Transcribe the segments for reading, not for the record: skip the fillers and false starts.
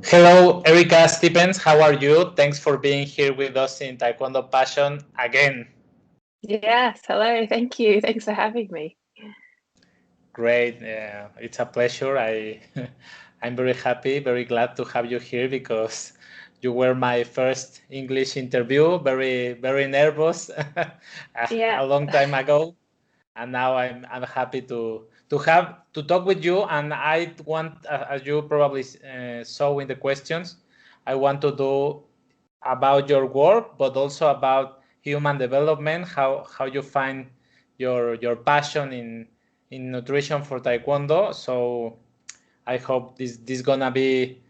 Hello, Erica Stevens. How are you? Thanks for being here with us in Taekwondo Passion again. Yes, hello. Thank you. Thanks for having me. Great. It's a pleasure. I'm very happy, very glad to have you here because you were my first English interview. Very nervous Yeah. a long time ago, and now I'm happy to have to talk with you. And I want, as you probably saw in the questions, I want to do about your work, but also about human development, how you find your passion in nutrition for Taekwondo. So I hope this gonna be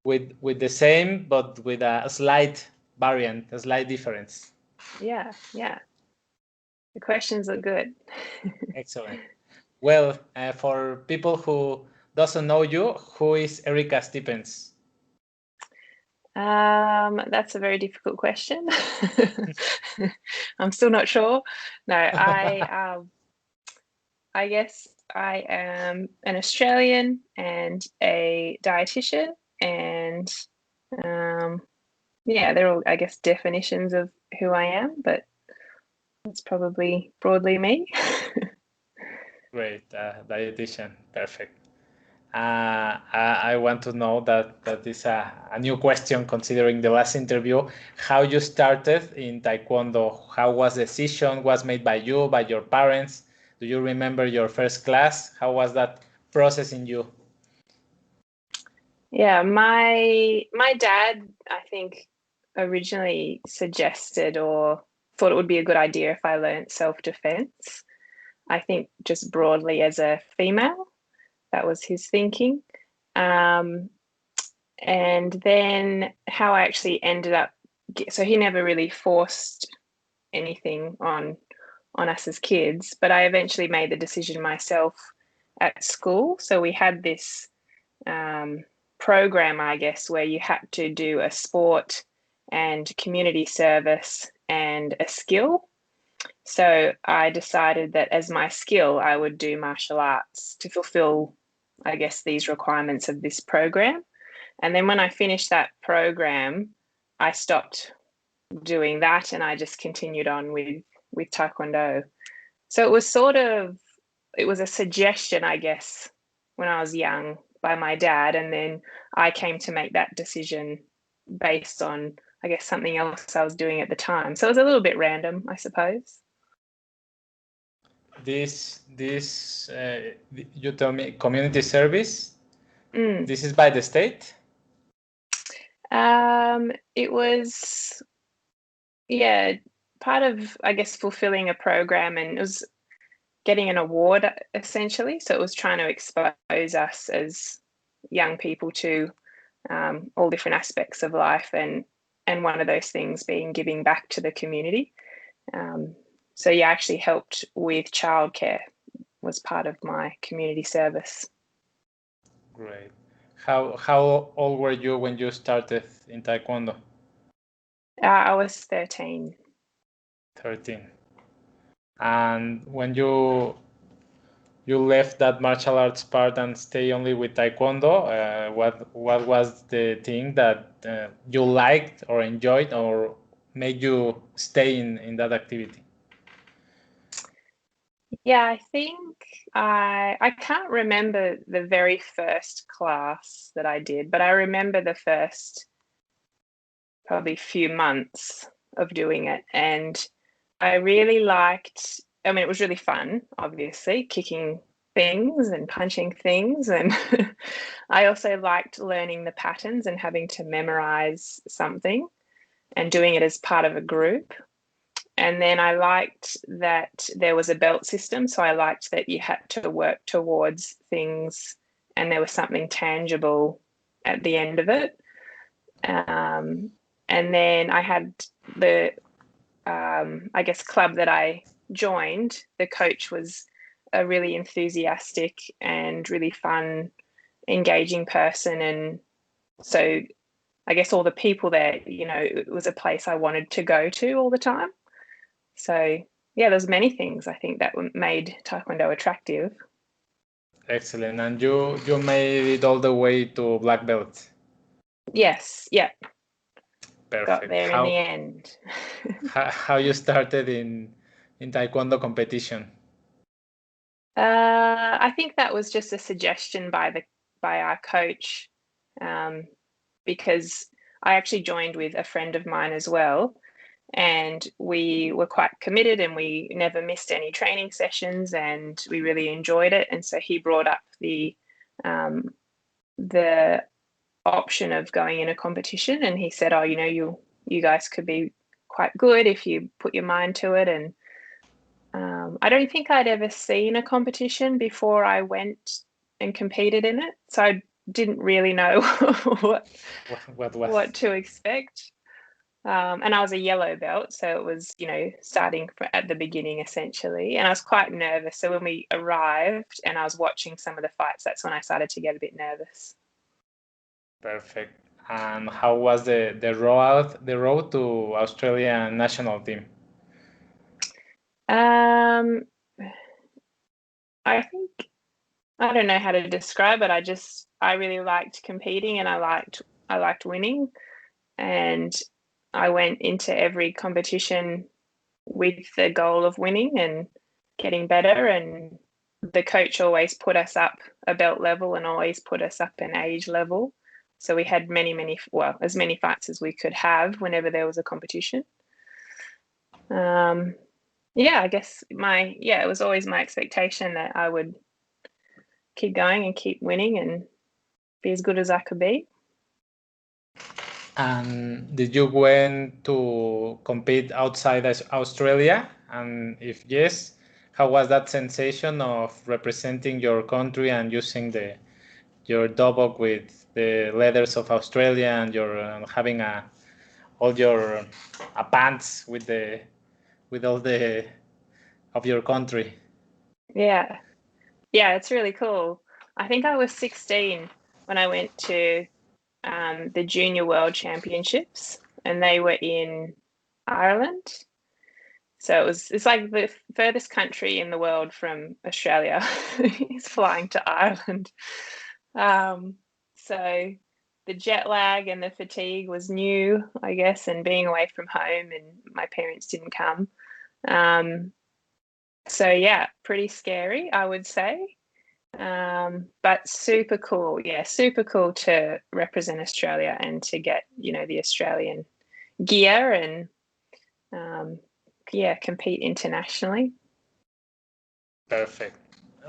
with the same, but with a slight variant, a slight difference. Yeah. The questions are good. Excellent. Well, for people who doesn't know you, who is Erica Stephens? That's a very difficult question. I'm still not sure. No, I guess I am an Australian and a dietitian, and yeah, they're all, I guess, definitions of who I am, but that's probably broadly me. Great, dietitian, perfect. I want to know that is a new question considering the last interview. How you started in Taekwondo? How was the decision? Was made by you, by your parents? Do you remember your first class? How was that process in you? Yeah, my dad, I think, originally suggested or thought it would be a good idea if I learned self-defense. I think just broadly as a female, that was his thinking. And then how I actually ended up, so he never really forced anything on us as kids, but I eventually made the decision myself at school. So we had this program, I guess, where you had to do a sport and community service and a skill. So I decided that as my skill, I would do martial arts to fulfill, I guess, these requirements of this program. And then when I finished that program, I stopped doing that and I just continued on with Taekwondo. So it was a suggestion, I guess, when I was young by my dad. And then I came to make that decision based on, I guess, something else I was doing at the time. So it was a little bit random, I suppose. This you tell me community service. Mm. This is by the state. It was, yeah, part of, I guess, fulfilling a program, and it was getting an award essentially. So it was trying to expose us as young people to all different aspects of life, and one of those things being giving back to the community. So yeah, I actually helped with childcare, was part of my community service. Great. How old were you when you started in Taekwondo? I was 13. 13. And when you left that martial arts part and stay only with Taekwondo, what was the thing that you liked or enjoyed or made you stay in that activity? Yeah, I think I can't remember the very first class that I did, but I remember the first probably few months of doing it. And I really liked, I mean, it was really fun, obviously, kicking things and punching things. And I also liked learning the patterns and having to memorize something and doing it as part of a group. And then I liked that there was a belt system. So I liked that you had to work towards things and there was something tangible at the end of it. And then I had the, I guess, club that I joined. The coach was a really enthusiastic and really fun, engaging person. And so I guess all the people there, you know, it was a place I wanted to go to all the time. So yeah, there's many things I think that made Taekwondo attractive. Excellent. And you made it all the way to black belt. Yes, yeah, got Perfect. there in the end. How you started in Taekwondo competition? I think that was just a suggestion by our coach, because I actually joined with a friend of mine as well, and we were quite committed and we never missed any training sessions and we really enjoyed it. And so he brought up the option of going in a competition, and he said, oh, you guys could be quite good if you put your mind to it. And I don't think I'd ever seen a competition before I went and competed in it, so I didn't really know what to expect. And I was a yellow belt, so it was, starting at the beginning essentially, and I was quite nervous. So when we arrived and I was watching some of the fights, that's when I started to get a bit nervous. Perfect. And how was the road to Australian national team? I think, I don't know how to describe it. I really liked competing, and I liked winning, and I went into every competition with the goal of winning and getting better. And the coach always put us up a belt level and always put us up an age level. So we had as many fights as we could have whenever there was a competition. I guess it was always my expectation that I would keep going and keep winning and be as good as I could be. And did you went to compete outside Australia? And if yes, how was that sensation of representing your country and using your dobok with the leathers of Australia and your having all your pants with all the of your country? Yeah, it's really cool. I think I was 16 when I went to the Junior World Championships, and they were in Ireland. So it's like the furthest country in the world from Australia is flying to Ireland. So the jet lag and the fatigue was new, I guess, and being away from home, and my parents didn't come. So yeah, pretty scary, I would say. But super cool. Yeah, super cool to represent Australia and to get, the Australian gear and compete internationally. Perfect.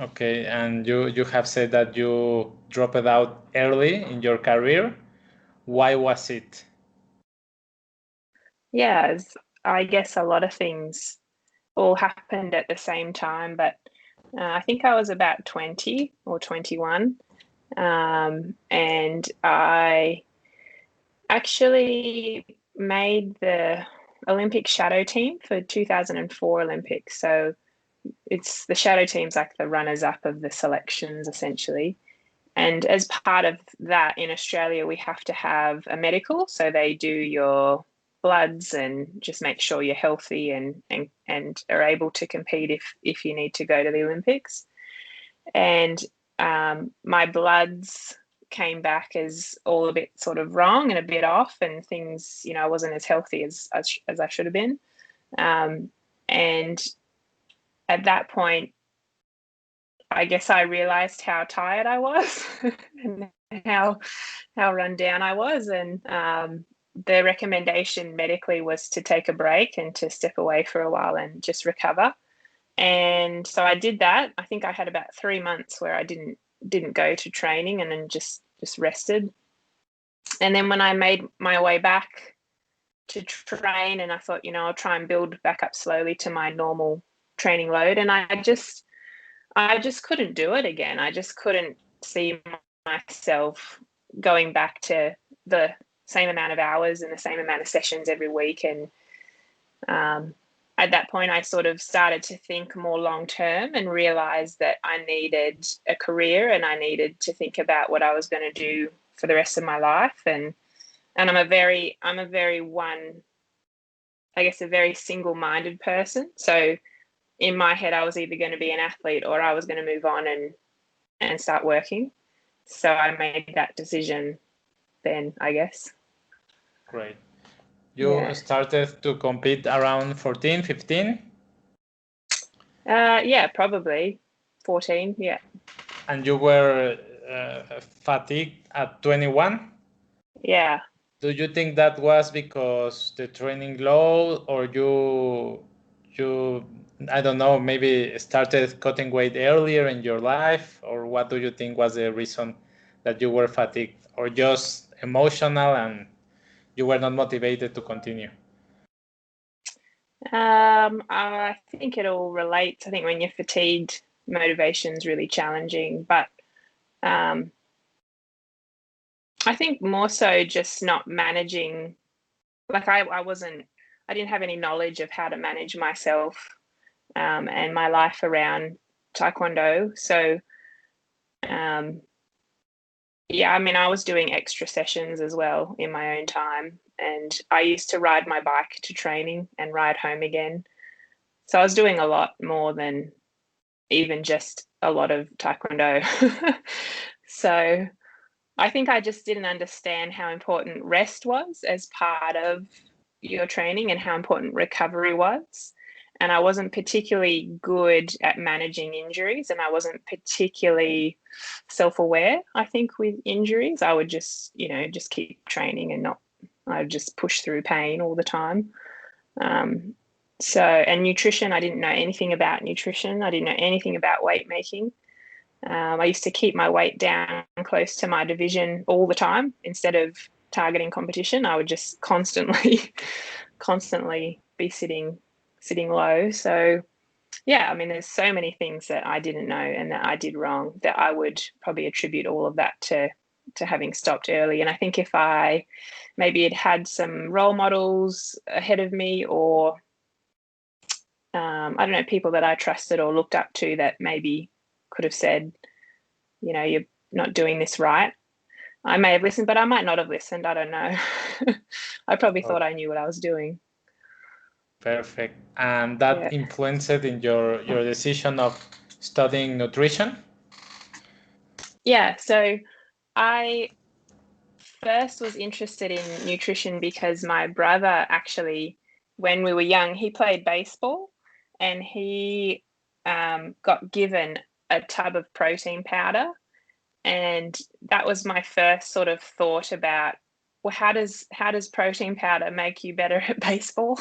Okay, and you have said that you dropped out early in your career. Why was it? Yeah, I guess a lot of things all happened at the same time, but I think I was about 20 or 21, and I actually made the Olympic shadow team for 2004 Olympics. So it's the shadow team's like the runners-up of the selections essentially. And as part of that, in Australia, we have to have a medical. So they do your bloods and just make sure you're healthy and are able to compete if you need to go to the Olympics. And my bloods came back as all a bit sort of wrong and a bit off, and things, I wasn't as healthy as I should have been. And at that point, I guess I realized how tired I was and how run down I was. And the recommendation medically was to take a break and to step away for a while and just recover. And so I did that. I think I had about 3 months where I didn't go to training and then just rested. And then when I made my way back to train, and I thought, I'll try and build back up slowly to my normal training load, and I just couldn't do it again. I just couldn't see myself going back to the same amount of hours and the same amount of sessions every week. And at that point, I sort of started to think more long term and realized that I needed a career and I needed to think about what I was going to do for the rest of my life. And I'm a very a very single-minded person. So in my head, I was either going to be an athlete or I was going to move on and start working. So I made that decision then, I guess. Great. You started to compete around 14, 15? Yeah, probably 14, yeah. And you were fatigued at 21? Yeah. Do you think that was because the training load, or you I don't know, maybe started cutting weight earlier in your life, or what do you think was the reason that you were fatigued, or just emotional and you were not motivated to continue? I think it all relates. I think when you're fatigued, motivation's really challenging, but I think more so just not managing. Like I didn't have any knowledge of how to manage myself and my life around Taekwondo. So yeah, I mean, I was doing extra sessions as well in my own time, and I used to ride my bike to training and ride home again. So I was doing a lot more than even just a lot of Taekwondo. So I think I just didn't understand how important rest was as part of your training and how important recovery was. And I wasn't particularly good at managing injuries, and I wasn't particularly self-aware, I think, with injuries. I would just, just keep training and I'd just push through pain all the time. And nutrition, I didn't know anything about nutrition. I didn't know anything about weight making. I used to keep my weight down close to my division all the time. Instead of targeting competition, I would just constantly be sitting low. So yeah, I mean, there's so many things that I didn't know and that I did wrong that I would probably attribute all of that to having stopped early. And I think if I maybe had some role models ahead of me, or I don't know, people that I trusted or looked up to that maybe could have said, you're not doing this right, I may have listened, but I might not have listened. I don't know. I probably thought I knew what I was doing. Perfect. And that influenced in your decision of studying nutrition? Yeah. So I first was interested in nutrition because my brother actually, when we were young, he played baseball, and he got given a tub of protein powder. And that was my first sort of thought about, well, how does protein powder make you better at baseball?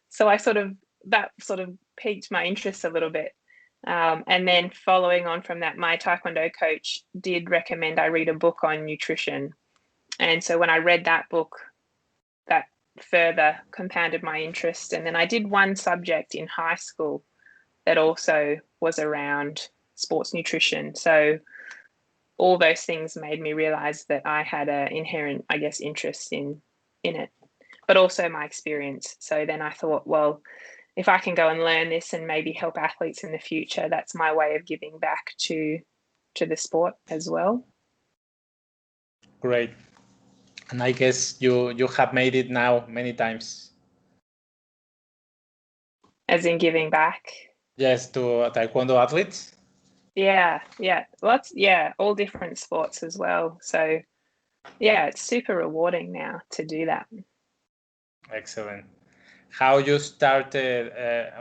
So that sort of piqued my interest a little bit. And then following on from that, my Taekwondo coach did recommend I read a book on nutrition. And so when I read that book, that further compounded my interest. And then I did one subject in high school that also was around sports nutrition. So all those things made me realize that I had an inherent, I guess, interest in it, but also my experience. So then I thought, well, if I can go and learn this and maybe help athletes in the future, that's my way of giving back to the sport as well. Great. And I guess you have made it now many times. As in giving back? Yes, to Taekwondo athletes? Yeah. All different sports as well. So yeah, it's super rewarding now to do that. Excellent. How you started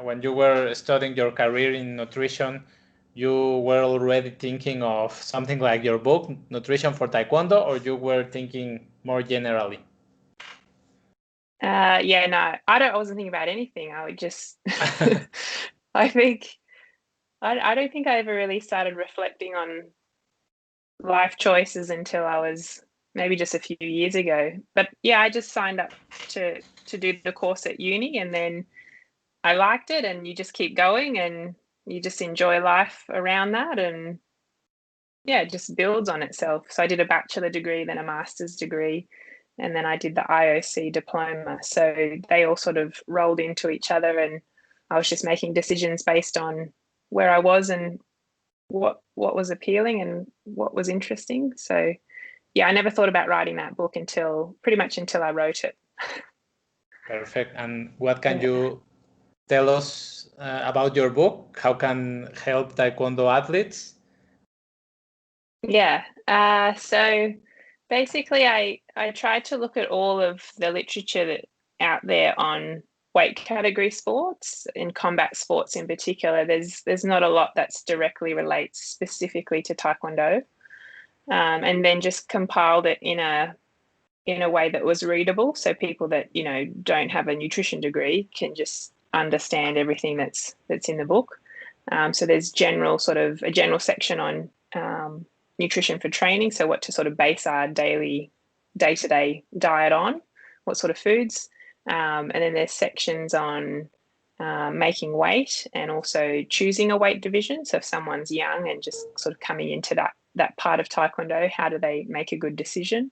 when you were studying your career in nutrition? You were already thinking of something like your book, Nutrition for Taekwondo, or you were thinking more generally? No, I wasn't thinking about anything. I would just, I think, I don't think I ever really started reflecting on life choices until I was maybe just a few years ago. But yeah, I just signed up to do the course at uni, and then I liked it, and you just keep going and you just enjoy life around that, and yeah, it just builds on itself. So I did a bachelor degree, then a master's degree, and then I did the IOC diploma. So they all sort of rolled into each other, and I was just making decisions based on where I was and what was appealing and what was interesting. So yeah, I never thought about writing that book until I wrote it. Perfect. And what can you tell us about your book? How can help Taekwondo athletes? Yeah. So Basically, I tried to look at all of the literature that out there on weight category sports and combat sports in particular. There's not a lot that's directly relates specifically to Taekwondo, and then just compiled it in a way that was readable, so people that don't have a nutrition degree can just understand everything that's in the book. So there's a general section on nutrition for training, so what to sort of base our day-to-day diet on, what sort of foods, and then there's sections on making weight and also choosing a weight division. So if someone's young and just sort of coming into that part of Taekwondo, how do they make a good decision?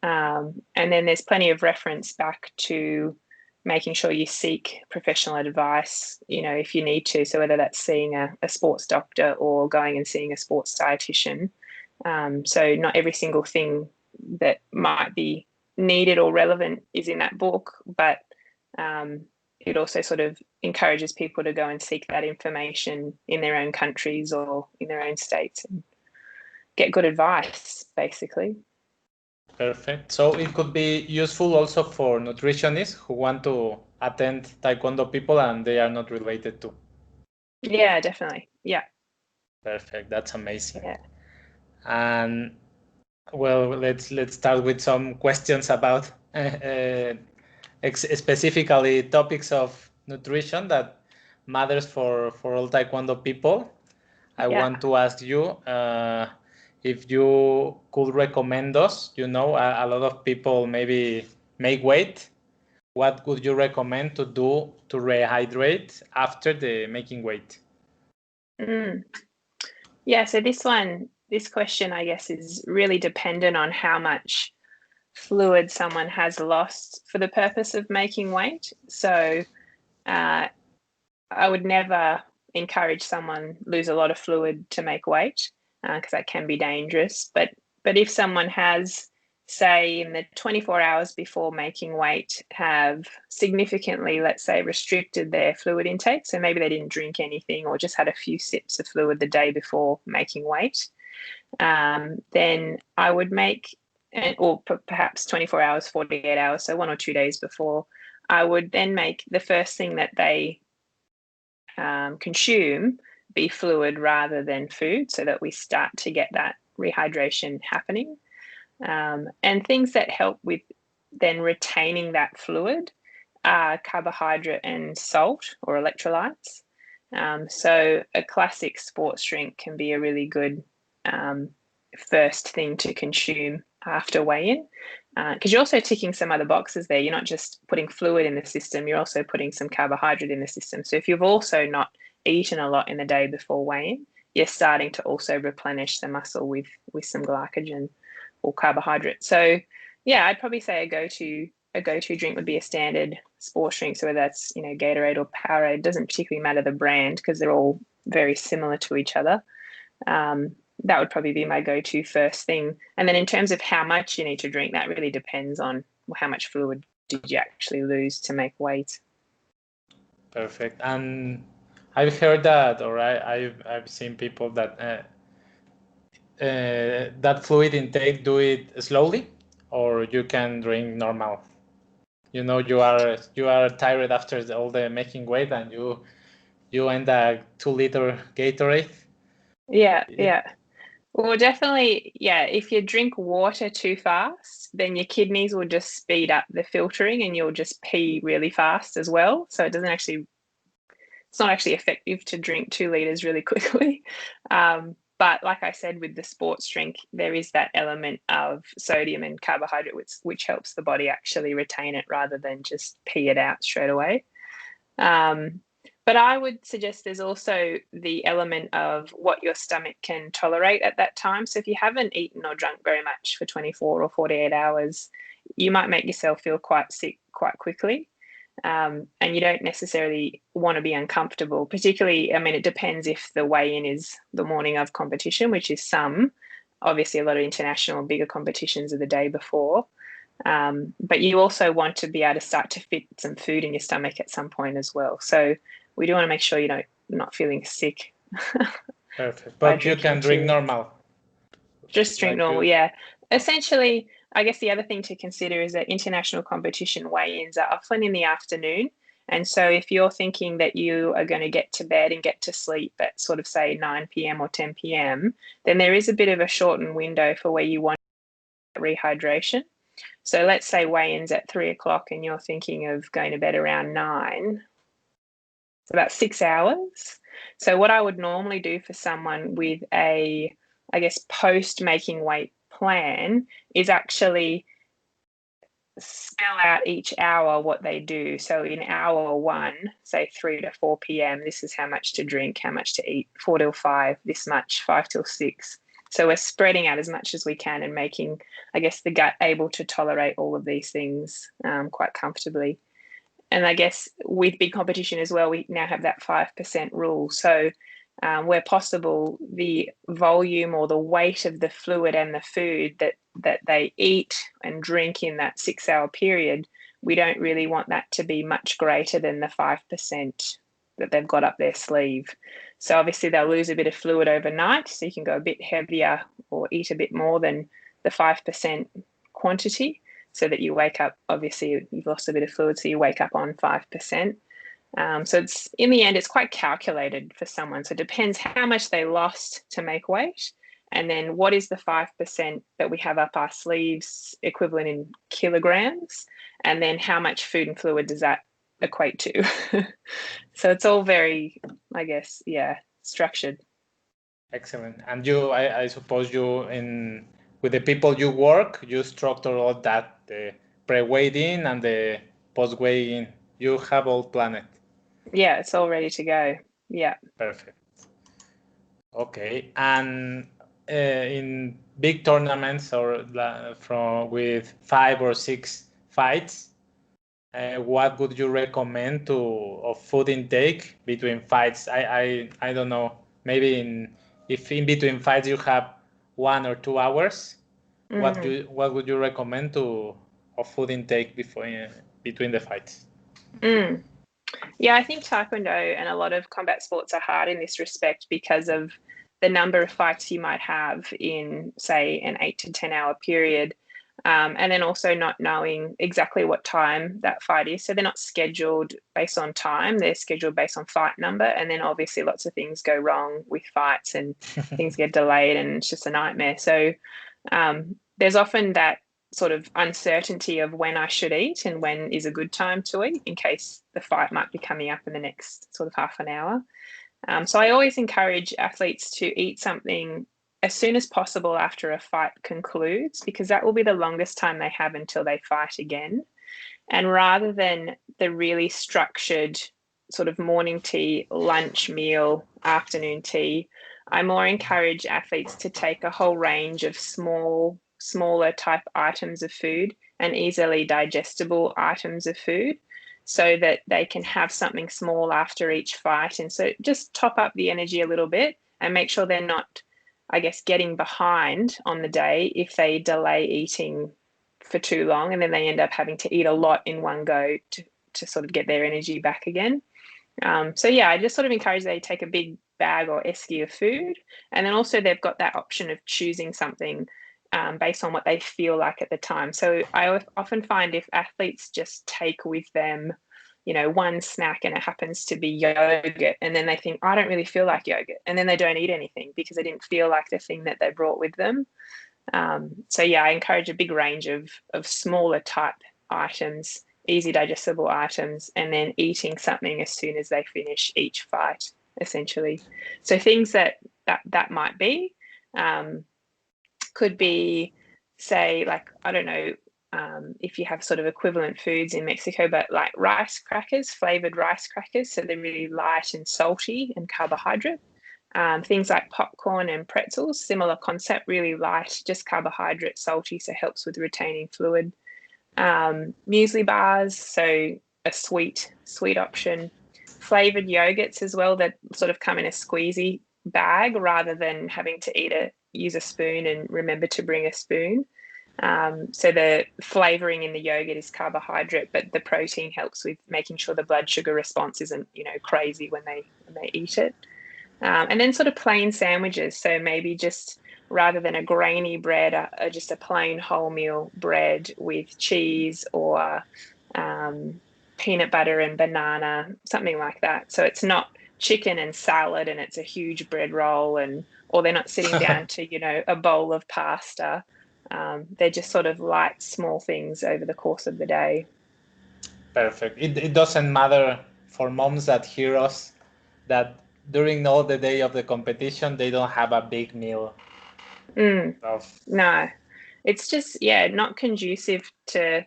And then there's plenty of reference back to making sure you seek professional advice, if you need to. So whether that's seeing a sports doctor or going and seeing a sports dietitian. So not every single thing that might be needed or relevant is in that book, but it also sort of encourages people to go and seek that information in their own countries or in their own states and get good advice, basically. Perfect. So it could be useful also for nutritionists who want to attend Taekwondo people and they are not related to. Yeah, definitely. Yeah. Perfect. That's amazing. Yeah. And well, let's start with some questions about specifically topics of nutrition that matters for all Taekwondo people. I want to ask you if you could recommend us. A lot of people maybe make weight. What would you recommend to do to rehydrate after the making weight? Yeah, so this question, I guess, is really dependent on how much fluid someone has lost for the purpose of making weight. So I would never encourage someone lose a lot of fluid to make weight because that can be dangerous. But if someone has, say, in the 24 hours before making weight, have significantly, let's say, restricted their fluid intake, so maybe they didn't drink anything or just had a few sips of fluid the day before making weight, then I would make, or perhaps 24 hours, 48 hours, so 1 or 2 days before, I would then make the first thing that they consume be fluid rather than food, so that we start to get that rehydration happening. And things that help with then retaining that fluid are carbohydrate and salt or electrolytes. So a classic sports drink can be a really good first thing to consume after weigh-in, because you're also ticking some other boxes there. You're not just putting fluid in the system, you're also putting some carbohydrate in the system. So if you've also not eaten a lot in the day before weigh-in, you're starting to also replenish the muscle with some glycogen or carbohydrate. So yeah, I'd probably say a go-to drink would be a standard sports drink. So whether that's Gatorade or Powerade, it doesn't particularly matter the brand because they're all very similar to each other. That would probably be my go-to first thing. And then in terms of how much you need to drink, that really depends on how much fluid did you actually lose to make weight. Perfect. And I've heard that, or I've seen people that that fluid intake, do it slowly, or you can drink normal. You are tired after all the making weight, and you end a 2-liter Gatorade. Yeah. Well, definitely, yeah. If you drink water too fast, then your kidneys will just speed up the filtering, and you'll just pee really fast as well. So it's not actually effective to drink 2 liters really quickly. But like I said, with the sports drink, there is that element of sodium and carbohydrate, which helps the body actually retain it rather than just pee it out straight away. But I would suggest there's also the element of what your stomach can tolerate at that time. So if you haven't eaten or drunk very much for 24 or 48 hours, you might make yourself feel quite sick quite quickly. And you don't necessarily want to be uncomfortable, particularly, it depends if the weigh-in is the morning of competition, which is obviously a lot of international bigger competitions are the day before. But you also want to be able to start to fit some food in your stomach at some point as well. So we do want to make sure you're not feeling sick. Perfect. But you can drink normal. Just drink Like normal, yeah. Essentially, I guess the other thing to consider is that international competition weigh-ins are often in the afternoon. And so if you're thinking that you are going to get to bed and get to sleep at sort of say 9 p.m. or 10 p.m., then there is a bit of a shortened window for where you want rehydration. So let's say weigh-ins at 3 o'clock and you're thinking of going to bed around 9. It's about 6 hours. So what I would normally do for someone with a, I guess, post making weight plan is actually spell out each hour what they do. So in hour 1, say 3 to 4 p.m., this is how much to drink, how much to eat. 4 till 5, this much. 5 till 6. So we're spreading out as much as we can and making, I guess, the gut able to tolerate all of these things quite comfortably. And I guess with big competition as well, we now have that 5% rule. So where possible, the volume or the weight of the fluid and the food that they eat and drink in that 6-hour period, we don't really want that to be much greater than the 5% that they've got up their sleeve. So obviously they'll lose a bit of fluid overnight, so you can go a bit heavier or eat a bit more than the 5% quantity, so that you wake up, obviously you've lost a bit of fluid, so you wake up on 5%. So it's, in the end, it's quite calculated for someone. So it depends how much they lost to make weight, and then what is the 5% that we have up our sleeves equivalent in kilograms, and then how much food and fluid does that equate to. So it's all very, I guess, structured. Excellent. And you, I suppose you, with the people you work, you structure all that, the pre-weigh-in and the post-weigh-in. You have all planned. Yeah, it's all ready to go. Yeah. Perfect. Okay. And in big tournaments or with 5 or 6 fights, what would you recommend of food intake between fights? I don't know. Maybe if in between fights you have 1 or 2 hours, what would you recommend of food intake between the fights? Yeah, I think Taekwondo and a lot of combat sports are hard in this respect because of the number of fights you might have in, say, an 8 to 10 hour period. And then also not knowing exactly what time that fight is. So they're not scheduled based on time, they're scheduled based on fight number. And then obviously lots of things go wrong with fights and things get delayed and it's just a nightmare. So there's often that sort of uncertainty of when I should eat and when is a good time to eat in case the fight might be coming up in the next sort of half an hour. So I always encourage athletes to eat something as soon as possible after a fight concludes, because that will be the longest time they have until they fight again. And rather than the really structured sort of morning tea, lunch meal, afternoon tea, I more encourage athletes to take a whole range of smaller type items of food and easily digestible items of food, so that they can have something small after each fight. And so just top up the energy a little bit and make sure they're not, I guess, getting behind on the day if they delay eating for too long and then they end up having to eat a lot in one go to sort of get their energy back again. So yeah, I just sort of encourage they take a big bag or esky of food, and then also they've got that option of choosing something based on what they feel like at the time. So I often find if athletes just take with them, you know, one snack and it happens to be yogurt, and then they think, I don't really feel like yogurt, and then they don't eat anything because they didn't feel like the thing that they brought with them. So yeah, I encourage a big range of smaller type items, easy digestible items, and then eating something as soon as they finish each fight, essentially. So things that might be, could be, say, like, I don't know, if you have sort of equivalent foods in Mexico, but like rice crackers, flavored rice crackers. So they're really light and salty and carbohydrate. Things like popcorn and pretzels, similar concept, really light, just carbohydrate, salty, so helps with retaining fluid. Muesli bars, so a sweet option. Flavored yogurts as well, that sort of come in a squeezy bag rather than having to use a spoon and remember to bring a spoon. So the flavoring in the yogurt is carbohydrate, but the protein helps with making sure the blood sugar response isn't, you know, crazy when they eat it. And then sort of plain sandwiches. So maybe just rather than a grainy bread, just a plain wholemeal bread with cheese or peanut butter and banana, something like that. So it's not chicken and salad and it's a huge bread roll, or they're not sitting down to, a bowl of pasta. They're just sort of light, small things over the course of the day. Perfect. It doesn't matter for moms that hear us that during all the day of the competition, they don't have a big meal. No, it's just, not conducive to,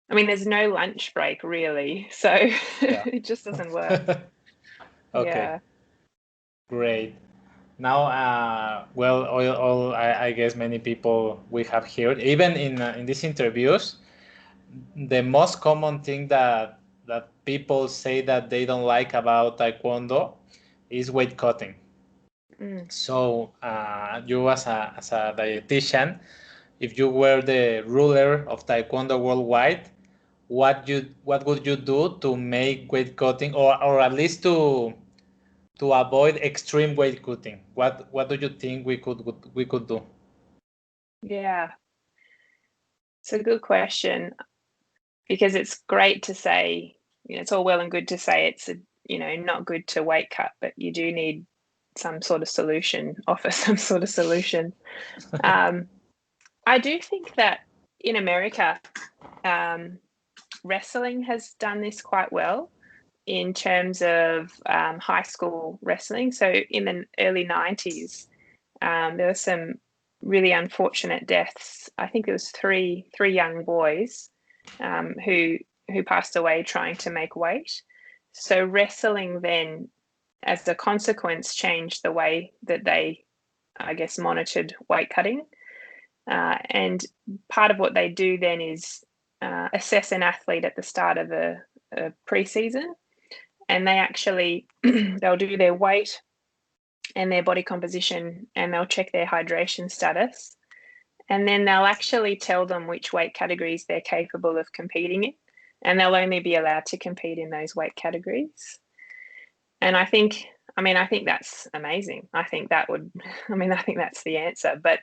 there's no lunch break really. So it just doesn't work. Okay. Yeah. Great. Now, well, I guess many people we have heard, even in these interviews, the most common thing that people say that they don't like about Taekwondo is weight cutting. So you as a dietitian, if you were the ruler of Taekwondo worldwide, what would you do to make weight cutting, or at least to avoid extreme weight cutting? What do you think we could do? Yeah, it's a good question, because it's great to say, it's all well and good to say it's not good to weight cut, but you do need some sort of solution, offer some sort of solution. I do think that in America, wrestling has done this quite well in terms of high school wrestling. So in the early 90s, there were some really unfortunate deaths. I think it was three young boys who passed away trying to make weight. So wrestling then, as a consequence, changed the way that they, I guess, monitored weight cutting. And part of what they do then is assess an athlete at the start of a pre-season, and they actually they'll do their weight and their body composition, and they'll check their hydration status, and then they'll actually tell them which weight categories they're capable of competing in, and they'll only be allowed to compete in those weight categories. And I think that's amazing. I think that's the answer. But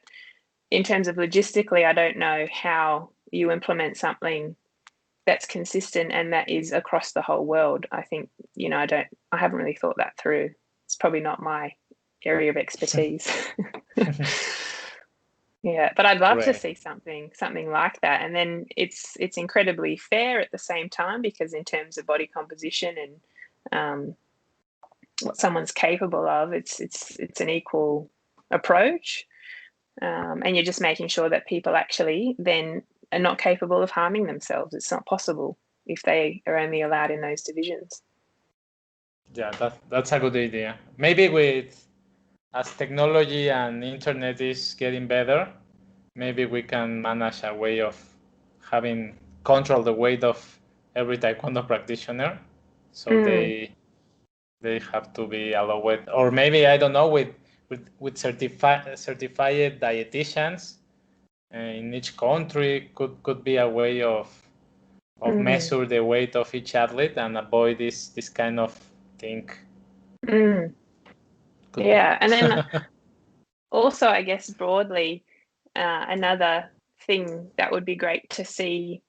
in terms of logistically, I don't know how you implement something that's consistent and that is across the whole world. I think, I haven't really thought that through. It's probably not my area of expertise. Yeah, but I'd love to see something like that. And then it's incredibly fair at the same time, because in terms of body composition and what someone's capable of, it's an equal approach. And you're just making sure that people actually then are not capable of harming themselves. It's not possible if they are only allowed in those divisions. Yeah, that's a good idea. Maybe as technology and internet is getting better, maybe we can manage a way of having control the weight of every Taekwondo practitioner, so they have to be allowed, or maybe, I don't know, with certified dietitians in each country could be a way of measure the weight of each athlete and avoid this kind of thing. Yeah, and then also, I guess broadly, another thing that would be great to see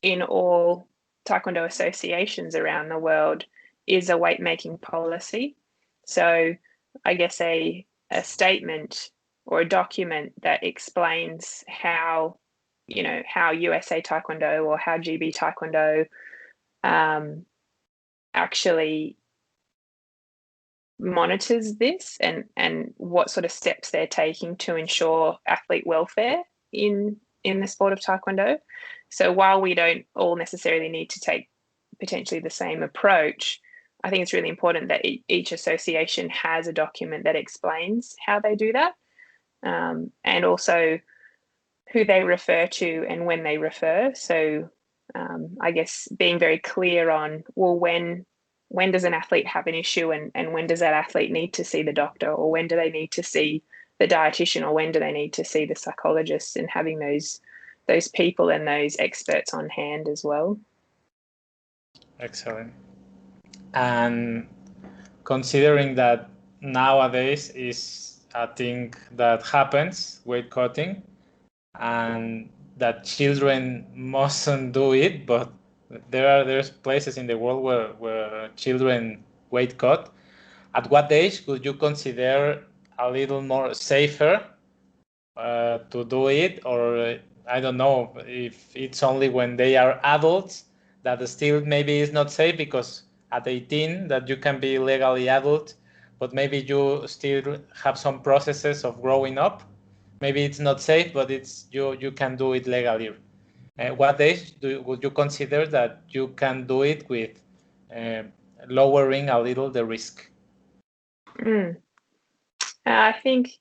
in all Taekwondo associations around the world is a weight making policy. So I guess a statement or a document that explains how USA Taekwondo or how GB Taekwondo actually monitors this, and what sort of steps they're taking to ensure athlete welfare in the sport of Taekwondo. So while we don't all necessarily need to take potentially the same approach, I think it's really important that each association has a document that explains how they do that, and also who they refer to and when they refer. So I guess being very clear on, well, when does an athlete have an issue, and when does that athlete need to see the doctor, or when do they need to see the dietitian, or when do they need to see the psychologist, and having those people and those experts on hand as well. Excellent. And considering that nowadays is a thing that happens, weight cutting, and that children mustn't do it, but there's places in the world where children weight cut. At what age would you consider a little more safer to do it, or I don't know if it's only when they are adults that still maybe is not safe, because at 18 that you can be legally adult, but maybe you still have some processes of growing up. Maybe it's not safe, but it's you can do it legally. What age would you consider that you can do it with lowering a little the risk? I think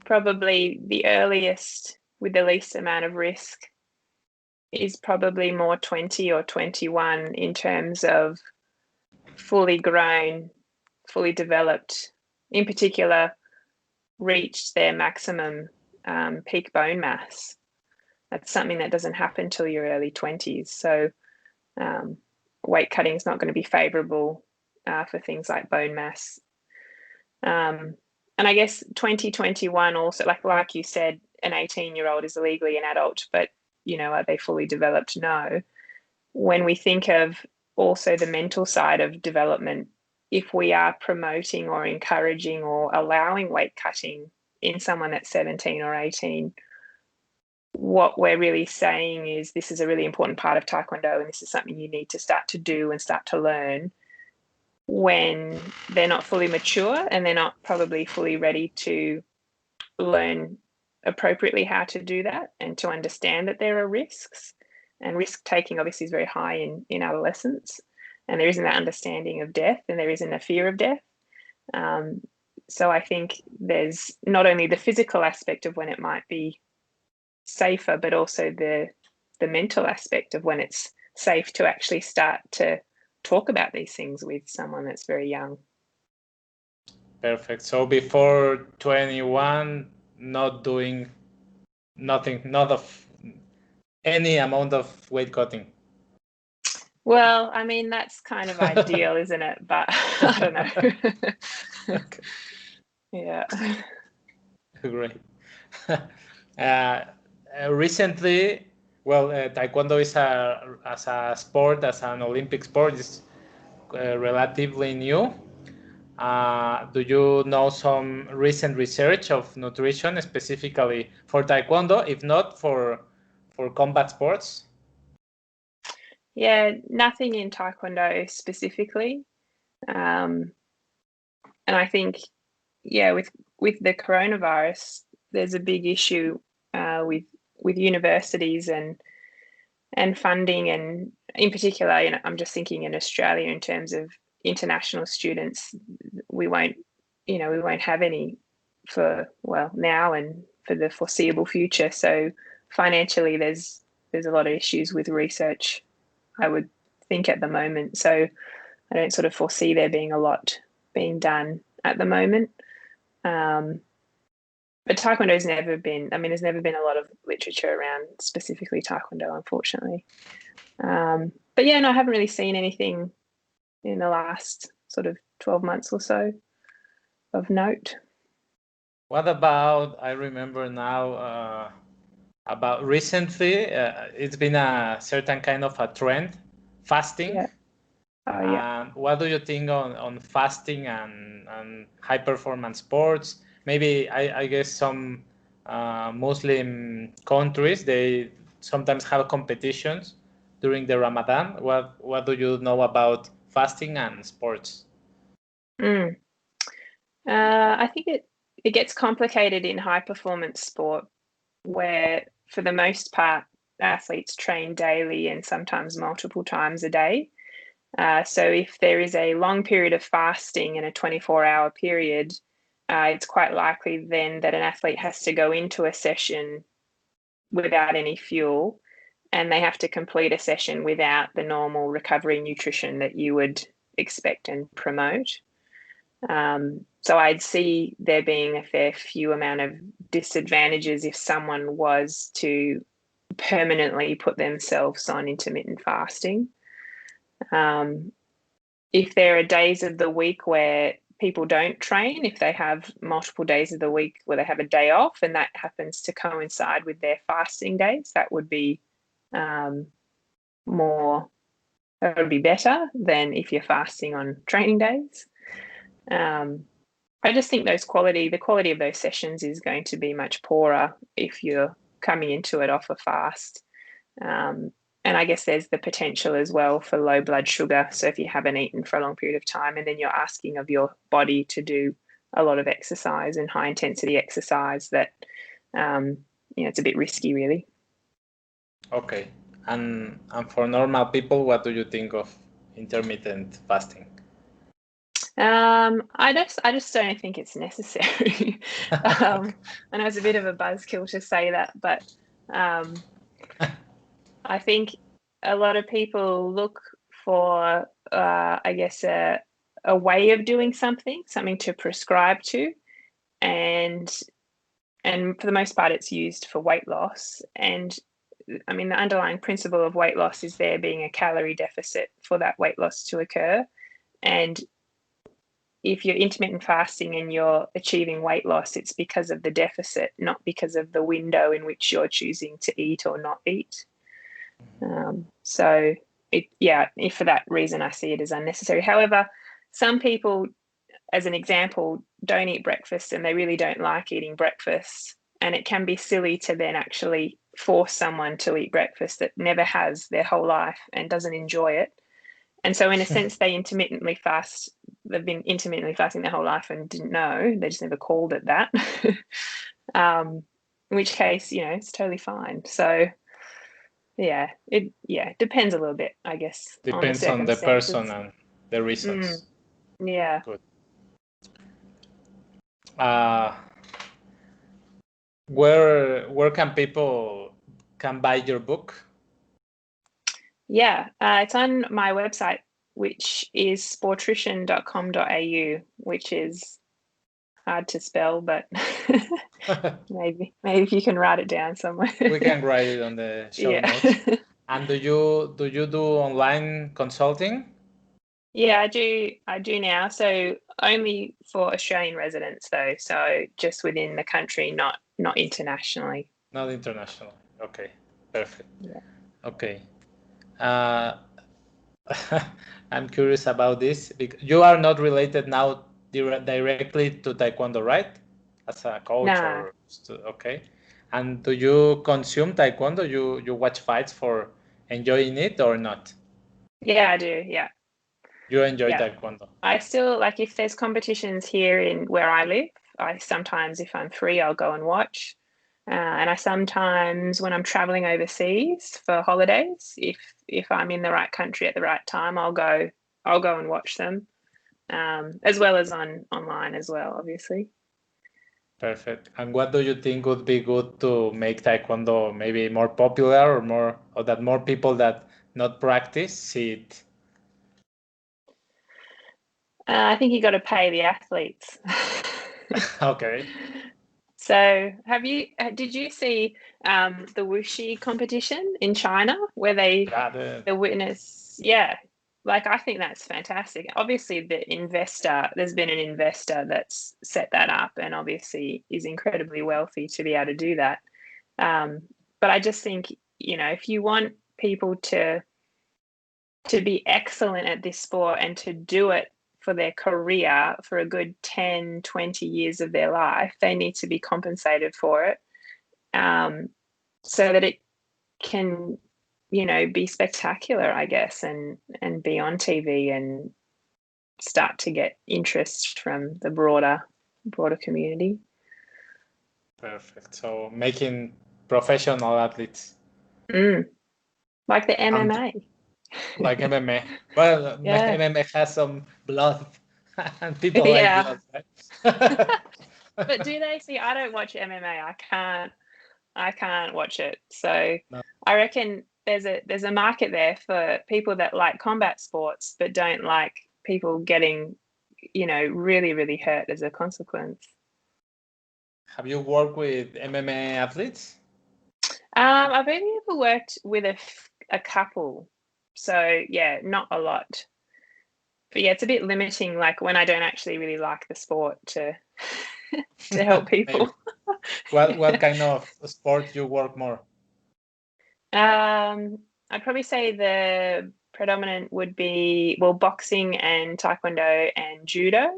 probably the earliest with the least amount of risk is probably more 20 or 21 in terms of fully grown, fully developed, in particular, reached their maximum peak bone mass. That's something that doesn't happen till your early 20s. So weight cutting is not going to be favorable for things like bone mass. And I guess 2021 also, like you said, an 18-year-old is legally an adult, but, are they fully developed? No. When we think of also the mental side of development, if we are promoting or encouraging or allowing weight cutting in someone that's 17 or 18, what we're really saying is this is a really important part of Taekwondo, and this is something you need to start to do and start to learn when they're not fully mature and they're not probably fully ready to learn appropriately how to do that and to understand that there are risks. And risk taking obviously is very high in adolescence, and there isn't that understanding of death, and there isn't a fear of death. So I think there's not only the physical aspect of when it might be safer, but also the mental aspect of when it's safe to actually start to talk about these things with someone that's very young. Perfect. So before 21, not doing nothing, not of any amount of weight cutting. Well, I mean, that's kind of ideal, isn't it? But I don't know. Okay. Yeah. Great. Recently, well, Taekwondo is as a sport, as an Olympic sport, is relatively new. Do you know some recent research of nutrition specifically for Taekwondo, if not for combat sports? Yeah, nothing in Taekwondo specifically. And I think, yeah, with the coronavirus, there's a big issue with universities and funding, and in particular, I'm just thinking in Australia in terms of international students, we won't have any for now and for the foreseeable future. So financially, there's a lot of issues with research, I would think, at the moment. So I don't sort of foresee there being a lot being done at the moment. But Taekwondo's never been, there's never been a lot of literature around specifically Taekwondo, unfortunately. But yeah, no, I haven't really seen anything in the last sort of 12 months or so of note. What about, I remember now, about recently, it's been a certain kind of a trend, fasting. Yeah. Oh, yeah. What do you think on fasting and high performance sports? Maybe I guess some Muslim countries, they sometimes have competitions during the Ramadan. What do you know about fasting and sports? I think it gets complicated in high performance sport, where for the most part athletes train daily and sometimes multiple times a day. So if there is a long period of fasting in a 24-hour period, it's quite likely then that an athlete has to go into a session without any fuel, and they have to complete a session without the normal recovery nutrition that you would expect and promote. So I'd see there being a fair few amount of disadvantages if someone was to permanently put themselves on intermittent fasting. If there are days of the week where people don't train, if they have multiple days of the week where they have a day off and that happens to coincide with their fasting days, that would be better than if you're fasting on training days. I just think the quality of those sessions is going to be much poorer if you're coming into it off a fast. And I guess there's the potential as well for low blood sugar. So if you haven't eaten for a long period of time and then you're asking of your body to do a lot of exercise and high intensity exercise, that it's a bit risky, really. Okay. And for normal people, what do you think of intermittent fasting? I just don't think it's necessary. I know it's a bit of a buzzkill to say that, but I think a lot of people look for, I guess, a way of doing something to prescribe to, and for the most part, it's used for weight loss. And I mean, the underlying principle of weight loss is there being a calorie deficit for that weight loss to occur. And if you're intermittent fasting and you're achieving weight loss, it's because of the deficit, not because of the window in which you're choosing to eat or not eat. So if for that reason, I see it as unnecessary. However, some people, as an example, don't eat breakfast and they really don't like eating breakfast. And it can be silly to then actually force someone to eat breakfast that never has their whole life and doesn't enjoy it. And so in a sense, they've been intermittently fasting their whole life and didn't know, they just never called it that. In which case, it's totally fine. So it depends a little bit, I guess. Depends on the person and the reasons. Yeah. Good. Where can people buy your book? Yeah, it's on my website, which is sportrition.com.au, which is hard to spell, but maybe if you can write it down somewhere. We can write it on the show notes. And do you do online consulting? Yeah, I do now. So only for Australian residents, though. So just within the country, not internationally. Not internationally. Okay, perfect. Yeah. Okay. I'm curious about this because you are not related now directly to Taekwondo, right? As a coach or okay. And do you consume Taekwondo? You watch fights for enjoying it or not? Yeah, I do. Yeah. You enjoy Taekwondo? I still, if there's competitions here in where I live, I sometimes, if I'm free, I'll go and watch. And I sometimes, when I'm traveling overseas for holidays, if I'm in the right country at the right time, I'll go and watch them, as well as online as well, obviously. Perfect. And what do you think would be good to make Taekwondo maybe more popular or that more people that not practice see it? I think you got to pay the athletes. Okay. So did you see the wushu competition in China where the winners, I think that's fantastic. Obviously there's been an investor that's set that up and obviously is incredibly wealthy to be able to do that. But I just think, if you want people to be excellent at this sport and to do it for their career for a good 10, 20 years of their life, they need to be compensated for it, so that it can, be spectacular, I guess, and be on TV and start to get interest from the broader community. Perfect. So making professional athletes. Like the MMA. Like MMA. Well, MMA has some blood and people like blood, right? But do they see? I don't watch MMA. I can't watch it. So no. I reckon there's a market there for people that like combat sports but don't like people getting, really, really hurt as a consequence. Have you worked with MMA athletes? I've only ever worked with a couple. So yeah, not a lot. But yeah, it's a bit limiting, like when I don't actually really like the sport to to help people. What kind of sport you work more? I'd probably say the predominant would be, well, boxing and Taekwondo and Judo,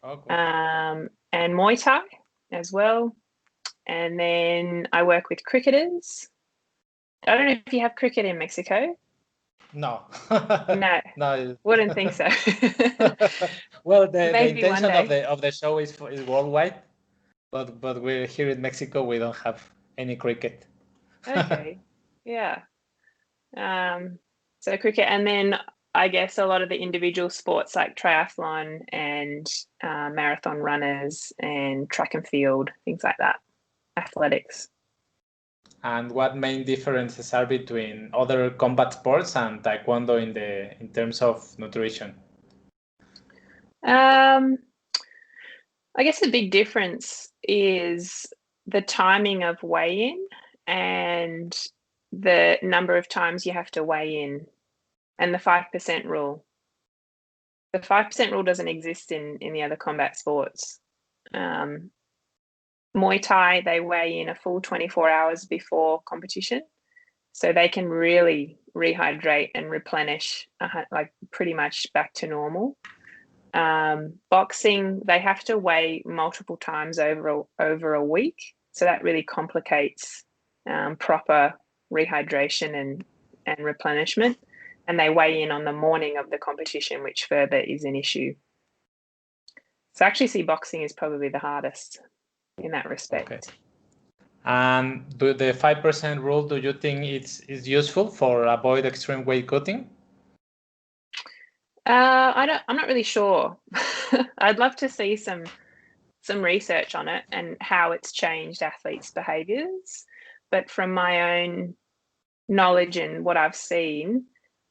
Okay. and Muay Thai as well. And then I work with cricketers. I don't know if you have cricket in Mexico. No. No, No. wouldn't think so. Well, the Maybe one intention day. of the show is worldwide, but we're here in Mexico. We don't have any cricket. Okay, yeah. So cricket, and then I guess a lot of the individual sports like triathlon and marathon runners and track and field, things like that, athletics. And what main differences are between other combat sports and Taekwondo in terms of nutrition? I guess the big difference is the timing of weigh-in and the number of times you have to weigh in, and the 5% rule. The 5% rule doesn't exist in the other combat sports. Muay Thai, they weigh in a full 24 hours before competition, so they can really rehydrate and replenish like pretty much back to normal. Boxing, they have to weigh multiple times over a week, so that really complicates proper rehydration and replenishment. And they weigh in on the morning of the competition, which further is an issue. So I actually see boxing is probably the hardest in that respect. Okay. And do the 5% rule, do you think it's useful for avoid extreme weight cutting? I'm not really sure. I'd love to see some research on it and how it's changed athletes' behaviors. But from my own knowledge and what I've seen,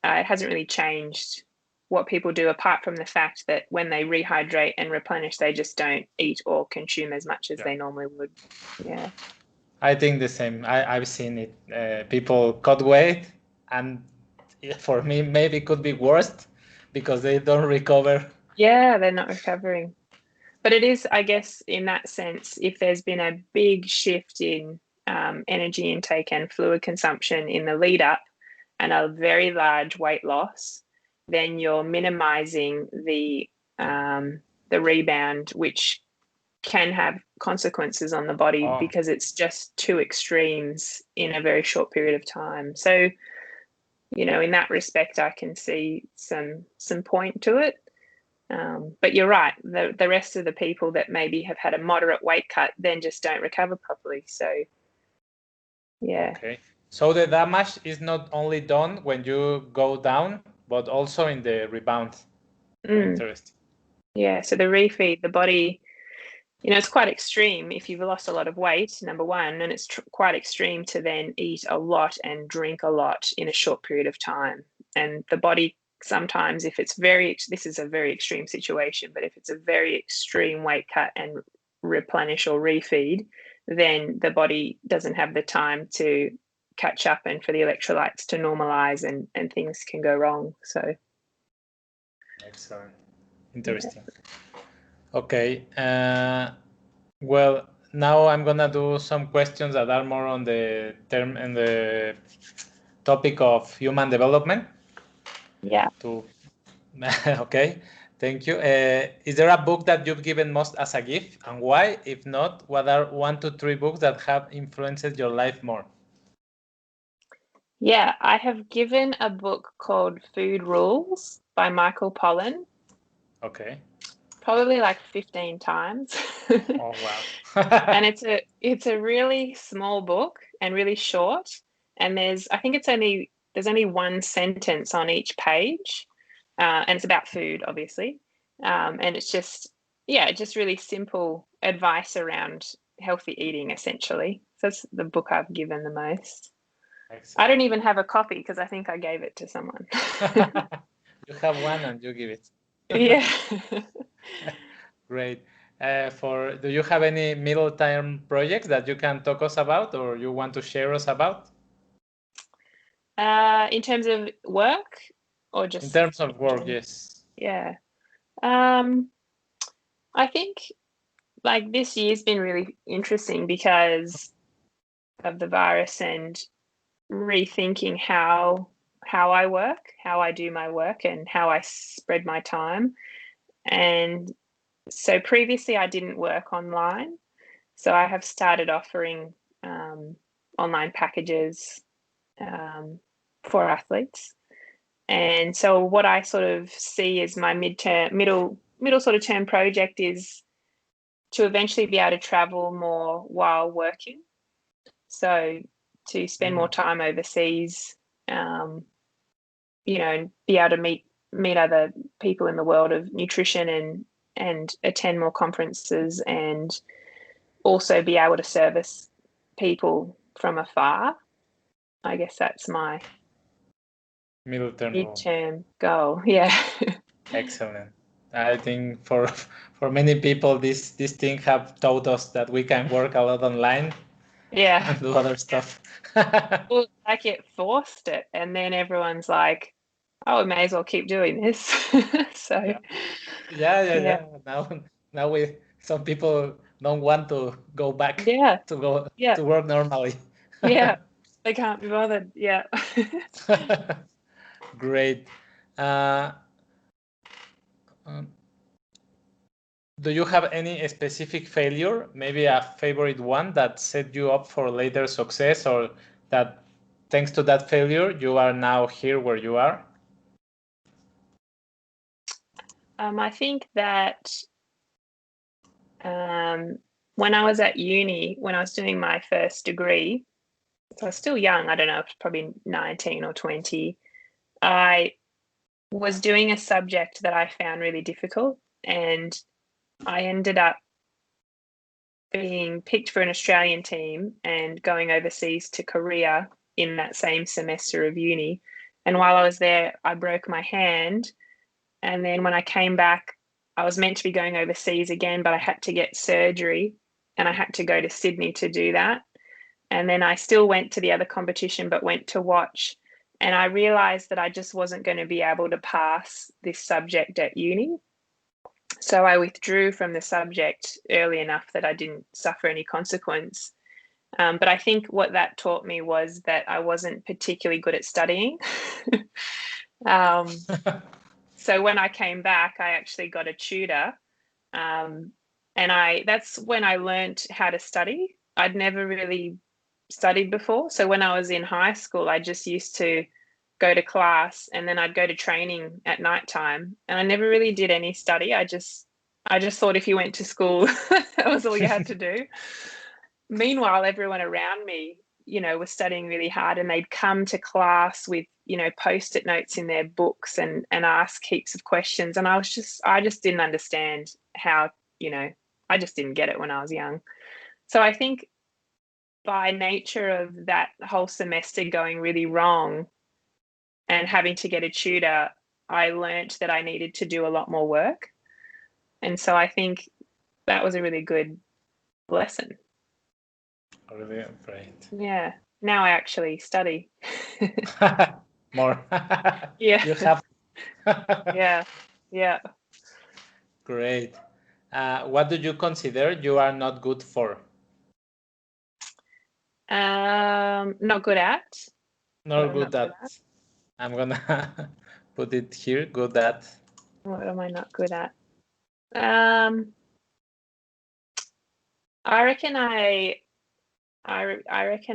it hasn't really changed what people do, apart from the fact that when they rehydrate and replenish, they just don't eat or consume as much as they normally would. Yeah. I think the same. I've seen it. People cut weight, and for me, maybe it could be worse because they don't recover. Yeah, they're not recovering. But it is, I guess, in that sense, if there's been a big shift in energy intake and fluid consumption in the lead up and a very large weight loss, then you're minimizing the rebound, which can have consequences on the body because it's just two extremes in a very short period of time. So, you know, in that respect, I can see some point to it. But you're right, the rest of the people that maybe have had a moderate weight cut then just don't recover properly. So, yeah. Okay. So the damage is not only done when you go down, but also in the rebound. Interesting. Yeah, so the refeed, the body, you know, it's quite extreme if you've lost a lot of weight, number one, and it's quite extreme to then eat a lot and drink a lot in a short period of time. And the body sometimes, if it's this is a very extreme situation, but if it's a very extreme weight cut and replenish or refeed, then the body doesn't have the time to catch up and for the electrolytes to normalize, and things can go wrong. So excellent. Interesting. Yeah. Okay. Well, now I'm gonna do some questions that are more on the term and the topic of human development. Yeah. Okay. Thank you. Is there a book that you've given most as a gift, and why? If not, what are 1 to 3 books that have influenced your life more? Yeah, I have given a book called Food Rules by Michael Pollan. Okay. Probably like 15 times. Oh wow. And it's a really small book and really short. And there's only one sentence on each page. And it's about food, obviously. And it's just really simple advice around healthy eating, essentially. So that's the book I've given the most. Excellent. I don't even have a copy because I think I gave it to someone. You have one and you give it. Yeah. Great. Do you have any middle term projects that you can talk us about or you want to share us about? In terms of work or just? In terms of work, yes. Yeah. I think like this year's been really interesting because of the virus and rethinking how I work, how I do my work, and how I spread my time. And so previously I didn't work online, so I have started offering online packages for athletes. And so what I sort of see as my middle sort of term project is to eventually be able to travel more while working. So to spend more time overseas, and be able to meet other people in the world of nutrition and attend more conferences and also be able to service people from afar. I guess that's my Middle term goal. midterm goal. Yeah. Excellent. I think for many people, this thing have taught us that we can work a lot online. Yeah. And do other stuff. Well, I get forced it, and then everyone's like, "Oh, we may as well keep doing this." So, yeah. Now some people don't want to go back to work normally. Yeah, they can't be bothered. Yeah. Great. Do you have any specific failure, maybe a favorite one that set you up for later success, or that thanks to that failure you are now here where you are? I think that when I was at uni, when I was doing my first degree, so I was still young, I don't know, probably 19 or 20, I was doing a subject that I found really difficult, and I ended up being picked for an Australian team and going overseas to Korea in that same semester of uni. And while I was there, I broke my hand. And then when I came back, I was meant to be going overseas again, but I had to get surgery and I had to go to Sydney to do that. And then I still went to the other competition, but went to watch. And I realized that I just wasn't going to be able to pass this subject at uni. So I withdrew from the subject early enough that I didn't suffer any consequence. But I think what that taught me was that I wasn't particularly good at studying. So when I came back, I actually got a tutor. And that's when I learned how to study. I'd never really studied before. So when I was in high school, I just used to go to class and then I'd go to training at nighttime. And I never really did any study. I just thought if you went to school, that was all you had to do. Meanwhile, everyone around me, was studying really hard, and they'd come to class with, post-it notes in their books and ask heaps of questions. And I just didn't understand how, I just didn't get it when I was young. So I think by nature of that whole semester going really wrong and having to get a tutor, I learnt that I needed to do a lot more work. And so I think that was a really good lesson. Really great. Yeah. Now I actually study. More. Yeah. You have. Yeah. Great. What do you consider you are not good for? Not good at. Not good at. I'm gonna put it here. Good at. What am I not good at? I reckon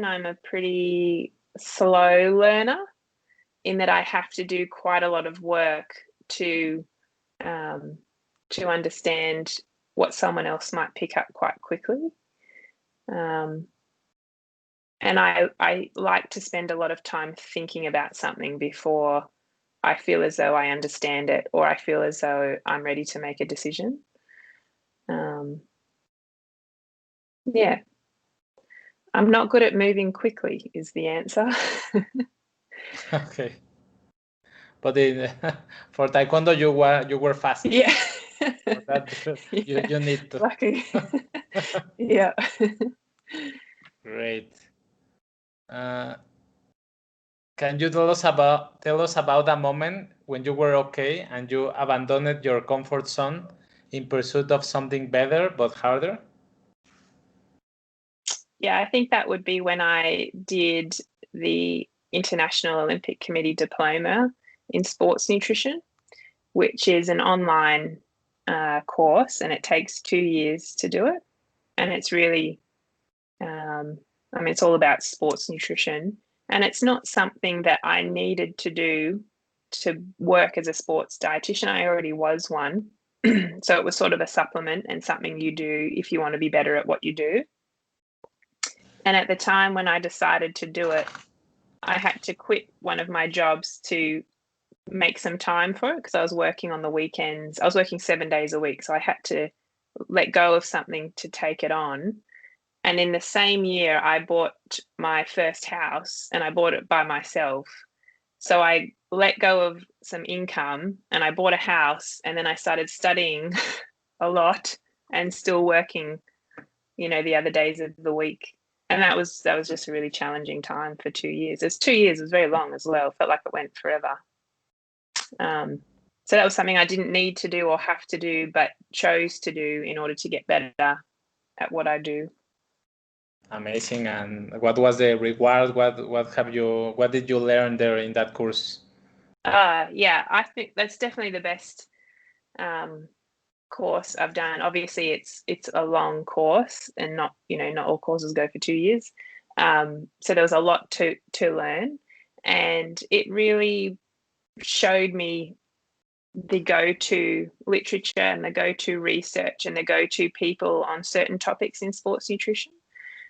I'm a pretty slow learner, in that I have to do quite a lot of work to understand what someone else might pick up quite quickly. And I like to spend a lot of time thinking about something before I feel as though I understand it, or I feel as though I'm ready to make a decision. Yeah. I'm not good at moving quickly is the answer. Okay. But for Taekwondo, you were fast. Yeah. For that, you need to. Lucky. Yeah. Great. Can you tell us about a moment when you were okay and you abandoned your comfort zone in pursuit of something better but harder? Yeah, I think that would be when I did the International Olympic Committee Diploma in sports nutrition, which is an online course, and it takes 2 years to do it. And it's really, it's all about sports nutrition. And it's not something that I needed to do to work as a sports dietitian. I already was one. So it was sort of a supplement and something you do if you want to be better at what you do. And at the time when I decided to do it, I had to quit one of my jobs to make some time for it because I was working on the weekends. I was working 7 days a week. So I had to let go of something to take it on. And in the same year, I bought my first house, and I bought it by myself. So I let go of some income and I bought a house, and then I started studying a lot and still working, the other days of the week. And that was just a really challenging time for 2 years. It's 2 years, it was very long as well. It felt like it went forever. So that was something I didn't need to do or have to do, but chose to do in order to get better at what I do. Amazing. And what was the reward? What did you learn there in that course? Yeah, I think that's definitely the best course I've done. Obviously, it's a long course, and not all courses go for 2 years. So there was a lot to learn, and it really showed me the go-to literature and the go-to research and the go-to people on certain topics in sports nutrition.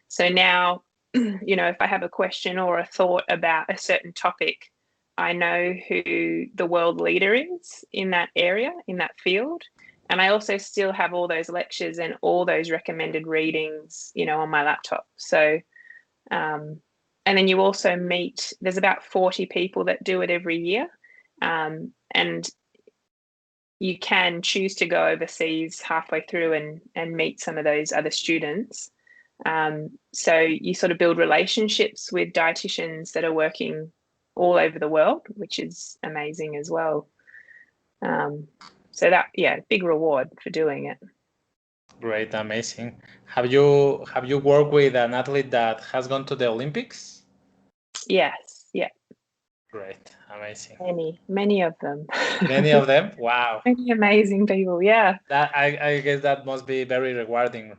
So now, if I have a question or a thought about a certain topic, I know who the world leader is in that area, in that field. And I also still have all those lectures and all those recommended readings, on my laptop. So, and then you also meet, there's about 40 people that do it every year. And you can choose to go overseas halfway through and meet some of those other students. So you sort of build relationships with dietitians that are working all over the world, which is amazing as well. So that, big reward for doing it. Great, amazing. Have you worked with an athlete that has gone to the Olympics? Yes, yeah. Great, amazing. Many of them. Many of them? Wow. Many amazing people, yeah. That I guess that must be very rewarding.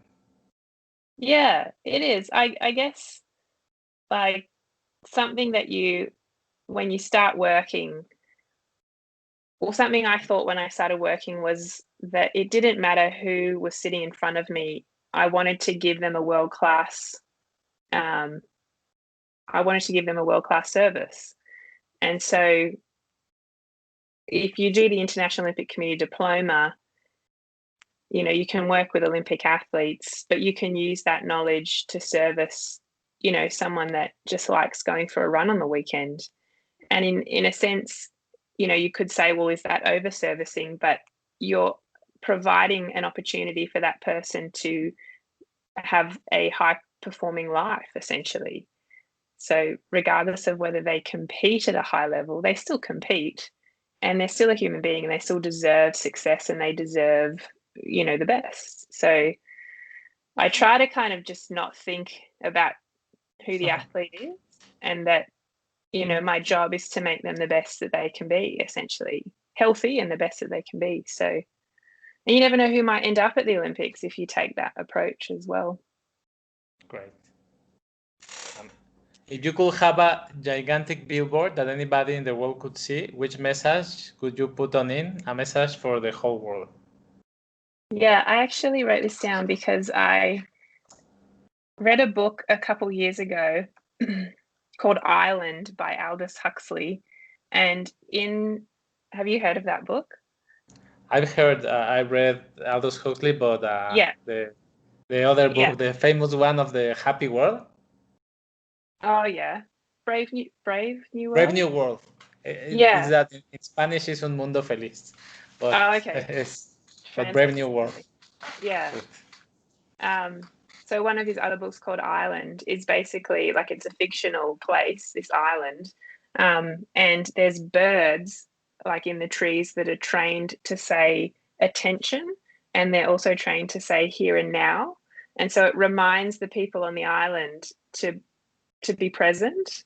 Yeah, it is. I guess like something that when you start working, or something I thought when I started working was that it didn't matter who was sitting in front of me. I wanted to give them a world-class service. And so if you do the International Olympic Committee Diploma, you can work with Olympic athletes, but you can use that knowledge to service, someone that just likes going for a run on the weekend. And in a sense, you could say, well, is that over servicing? But you're providing an opportunity for that person to have a high performing life, essentially. So regardless of whether they compete at a high level, they still compete, and they're still a human being, and they still deserve success, and they deserve, the best. So I try to kind of just not think about who the athlete is, and that, my job is to make them the best that they can be, essentially healthy and the best that they can be. So, and you never know who might end up at the Olympics if you take that approach as well. Great. If you could have a gigantic billboard that anybody in the world could see, which message could you put on in? A message for the whole world. Yeah, I actually wrote this down because I read a book a couple years ago called Island by Aldous Huxley. And have you heard of that book? I've heard, I read Aldous Huxley, but the other book, the famous one of the Happy World. Oh yeah, Brave New World. Brave New World. Is that in Spanish is Un Mundo Feliz, but okay. But Brave New World. Yeah. So one of his other books called Island is basically like it's a fictional place, this island, And there's birds like in the trees that are trained to say attention, and they're also trained to say here and now. And so it reminds the people on the island to be present.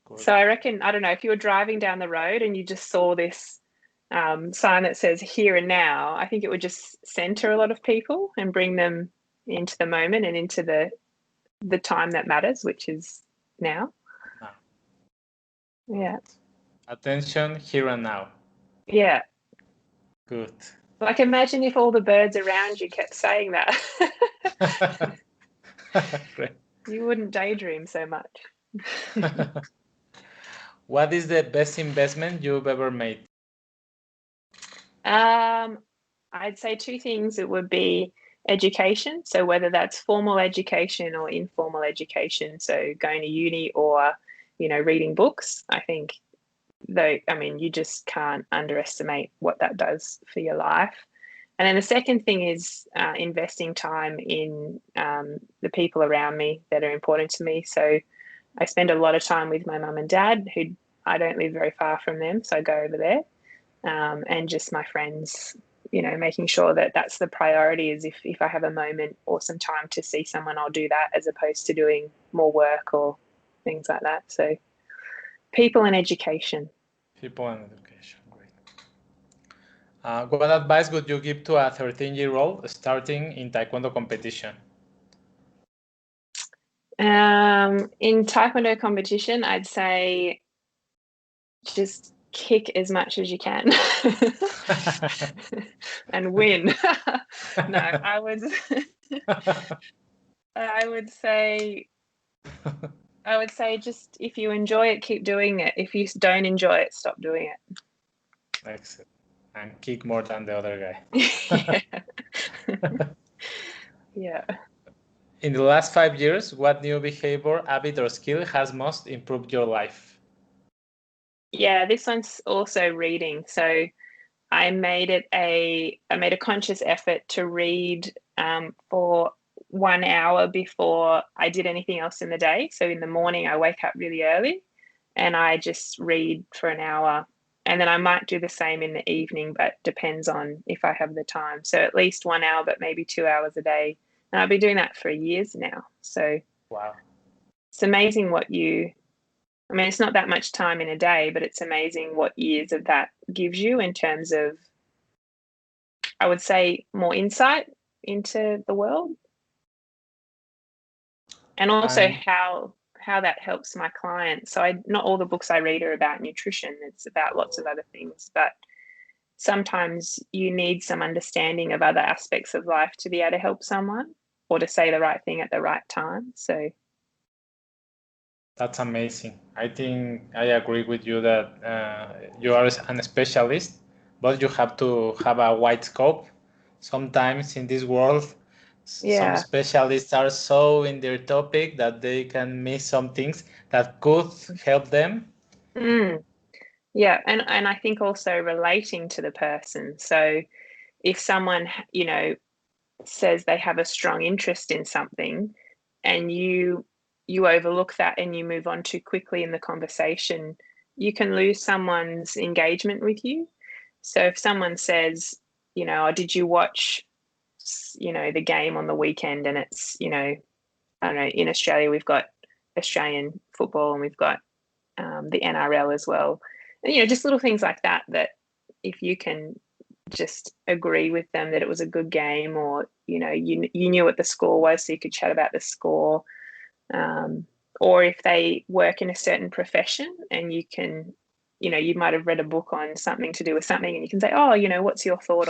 Good. So I reckon, I don't know, if you were driving down the road and you just saw this sign that says here and now, I think it would just center a lot of people and bring them into the moment and into the time that matters, which is now. Yeah. Attention here and now. Yeah. Good. Like imagine if all the birds around you kept saying that. Great. You wouldn't daydream so much. What is the best investment you've ever made? I'd say two things. It would be education. So whether that's formal education or informal education, so going to uni or, reading books, I think you just can't underestimate what that does for your life. And then the second thing is investing time in the people around me that are important to me. So I spend a lot of time with my mum and dad, who I don't live very far from them, so I go over there, and just my friends, making sure that that's the priority. Is if I have a moment or some time to see someone, I'll do that as opposed to doing more work or things like that. So people and education. People and education, great. What advice would you give to a 13-year-old starting in Taekwondo competition? In Taekwondo competition, I'd say just kick as much as you can and win. No, I would say just if you enjoy it, keep doing it. If you don't enjoy it, stop doing it. Excellent. And kick more than the other guy. Yeah. In the last 5 years, what new behavior, habit, or skill has most improved your life? Yeah, this one's also reading. So I made a conscious effort to read for 1 hour before I did anything else in the day. So in the morning, I wake up really early and I just read for an hour. And then I might do the same in the evening, but depends on if I have the time. So at least 1 hour, but maybe 2 hours a day. And I've been doing that for years now. So wow, it's amazing it's not that much time in a day, but it's amazing what years of that gives you in terms of, I would say, more insight into the world. And also how that helps my clients. So not all the books I read are about nutrition. It's about lots of other things. But sometimes you need some understanding of other aspects of life to be able to help someone or to say the right thing at the right time. So that's amazing. I think I agree with you that you are a specialist, but you have to have a wide scope. Sometimes in this world, some specialists are so in their topic that they can miss some things that could help them. Yeah, and I think also relating to the person. So if someone, says they have a strong interest in something and you overlook that and you move on too quickly in the conversation, you can lose someone's engagement with you. So if someone says, oh, did you watch, the game on the weekend, and it's, I don't know, in Australia, we've got Australian football and we've got the NRL as well. And, just little things like that, that if you can just agree with them that it was a good game, or, you knew what the score was, so you could chat about the score. Or if they work in a certain profession and you can, you might have read a book on something to do with something and you can say, oh, what's your thought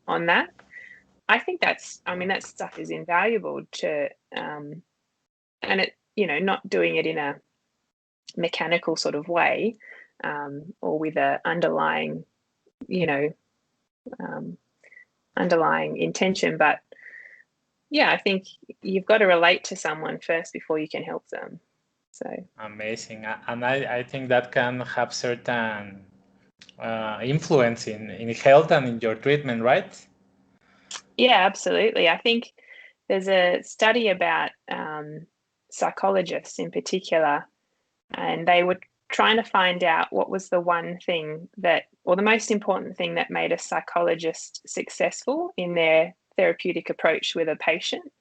on that? I think that stuff is invaluable to, and it, not doing it in a mechanical sort of way, or with a underlying, underlying intention. But yeah, I think you've got to relate to someone first before you can help them. So amazing. And I think that can have certain influence in health and in your treatment, right? Yeah, absolutely. I think there's a study about psychologists in particular, and they were trying to find out what was the one thing that, or the most important thing that made a psychologist successful in their therapeutic approach with a patient.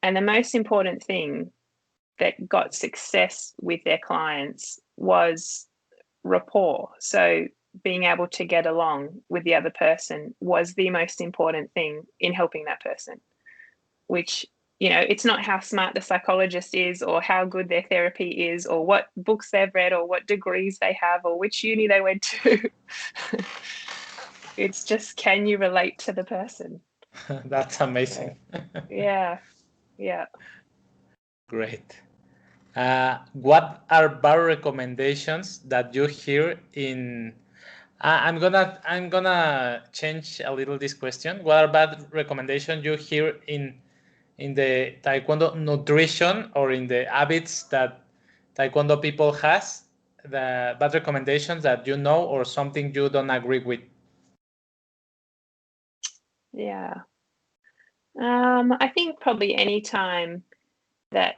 And the most important thing that got success with their clients was rapport. So being able to get along with the other person was the most important thing in helping that person, which, you know, it's not how smart the psychologist is or how good their therapy is or what books they've read or what degrees they have or which uni they went to. It's just, can you relate to the person? That's amazing. Yeah. Great. What are bad recommendations that you hear in? I'm gonna change a little this question. What are bad recommendations you hear in the Taekwondo nutrition or in the habits that Taekwondo people has? The bad recommendations that you know or something you don't agree with? Yeah. I think probably any time that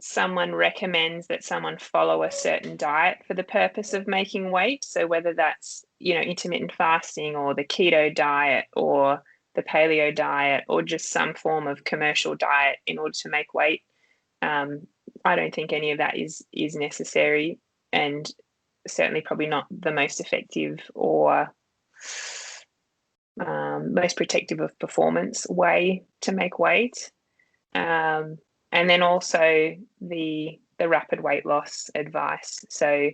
someone recommends that someone follow a certain diet for the purpose of making weight, so whether that's, you know, intermittent fasting or the keto diet or the paleo diet or just some form of commercial diet in order to make weight, I don't think any of that is necessary, and certainly probably not the most effective or most protective of performance way to make weight. And then also the rapid weight loss advice. So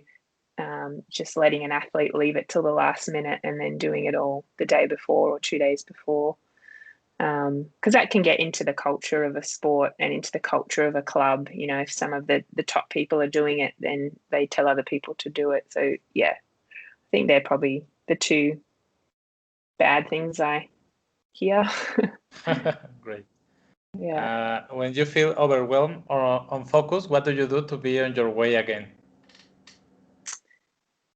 just letting an athlete leave it till the last minute and then doing it all the day before or 2 days before. Because that can get into the culture of a sport and into the culture of a club. You know, if some of the top people are doing it, then they tell other people to do it. So yeah, I think they're probably the two bad things I hear. Great. Yeah. When you feel overwhelmed or unfocused, what do you do to be on your way again?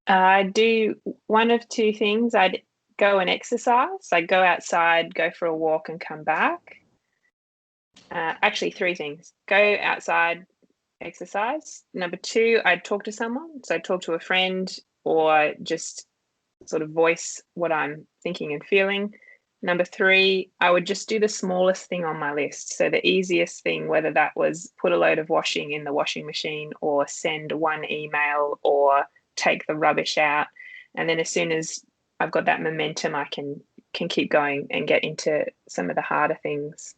I do one of two things. I'd go and exercise. I'd go outside, go for a walk and come back. Actually, three things. Go outside, exercise. Number two, I'd talk to someone. So I'd talk to a friend or just sort of voice what I'm thinking and feeling. Number three, I would just do the smallest thing on my list. So the easiest thing, whether that was put a load of washing in the washing machine or send one email or take the rubbish out. And then as soon as I've got that momentum, I can keep going and get into some of the harder things.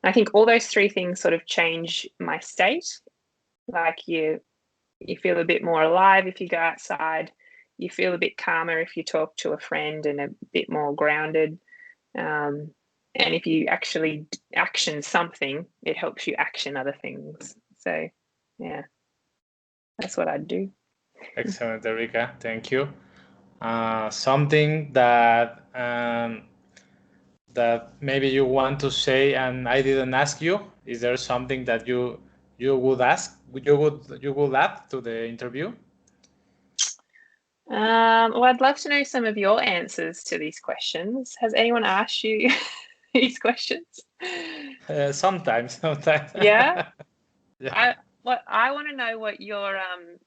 I think all those three things sort of change my state. Like you feel a bit more alive if you go outside. You feel a bit calmer if you talk to a friend and a bit more grounded. And if you actually action something, it helps you action other things. So yeah, that's what I'd do. Excellent, Erica. Thank you. Something that that maybe you want to say and I didn't ask you. Is there something that you would ask? You would add to the interview? Well, I'd love to know some of your answers to these questions. Has anyone asked you these questions? Sometimes. Yeah. Yeah. I want to know what your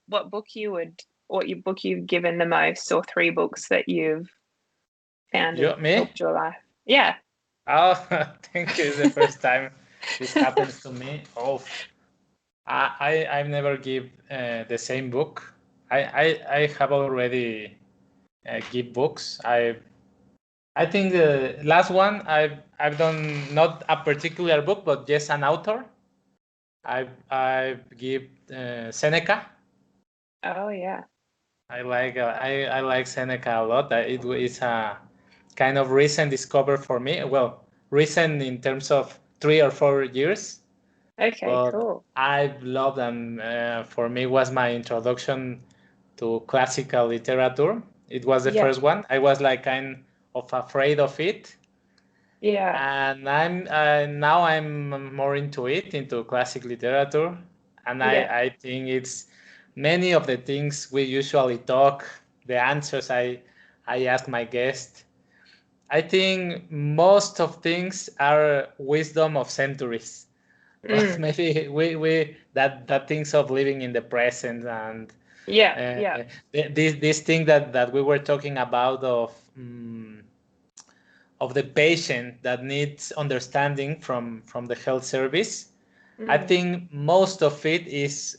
what book you've given the most, or three books that you've found have Me? helped your life. Yeah. Oh, thank you. It's the first time this happens to me. Oh, I've never give the same book. I have already give books. I think the last one I've done not a particular book, but just an author. I give Seneca. Oh yeah. I like Seneca a lot. It is a kind of recent discover for me. Well, recent in terms of 3 or 4 years. Okay, But cool. I've loved them. For me, was my introduction to classical literature. It was the Yeah. first one. I was like kind of afraid of it, Yeah. and now I'm more into it, into classic literature, and Yeah. I think it's many of the things we usually talk, the answers I ask my guest. I think most of things are wisdom of centuries. But maybe we that things of living in the present and Yeah. This thing that we were talking about of the patient that needs understanding from the health service. I think most of it is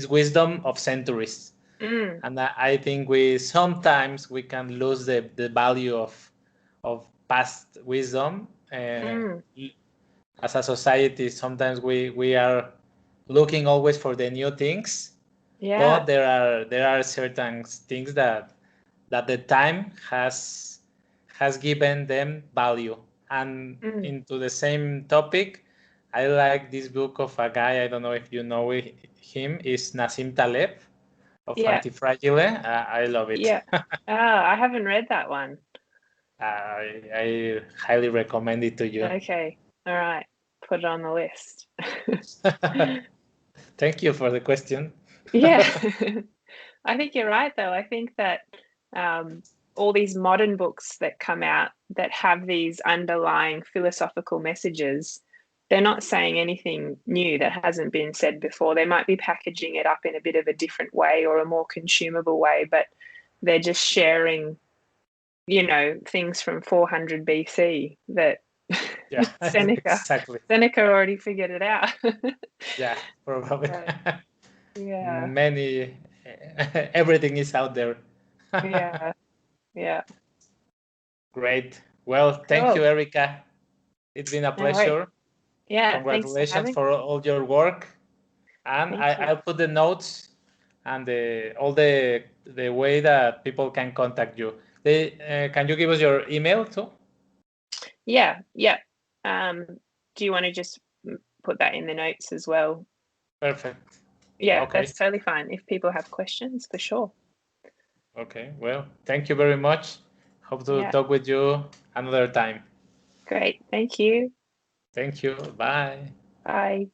wisdom of centuries. And I think we sometimes we can lose the value of past wisdom. As a society, sometimes we are looking always for the new things, but there are certain things that the time has given them value. And into the same topic, I like this book of a guy, I don't know if you know him, is Nassim Taleb of Antifragile. I love it. Yeah. I haven't read that one. I highly recommend it to you. Okay. All right. Put it on the list. Thank you for the question. Yeah. I think you're right, though. I think that all these modern books that come out that have these underlying philosophical messages, they're not saying anything new that hasn't been said before. They might be packaging it up in a bit of a different way or a more consumable way, but they're just sharing, things from 400 BC that Seneca already figured it out. Yeah, probably. Yeah. Everything is out there. Yeah. Great. Well, thank you, Erica. It's been a pleasure. Yeah. Congratulations for all your work. And I'll put the notes and all the way that people can contact you. Can you give us your email too? Yeah. Do you want to just put that in the notes as well? Perfect. Yeah, okay. That's totally fine. If people have questions, for sure. Okay. Well, thank you very much. Hope to talk with you another time. Great. Thank you. Thank you. Bye. Bye.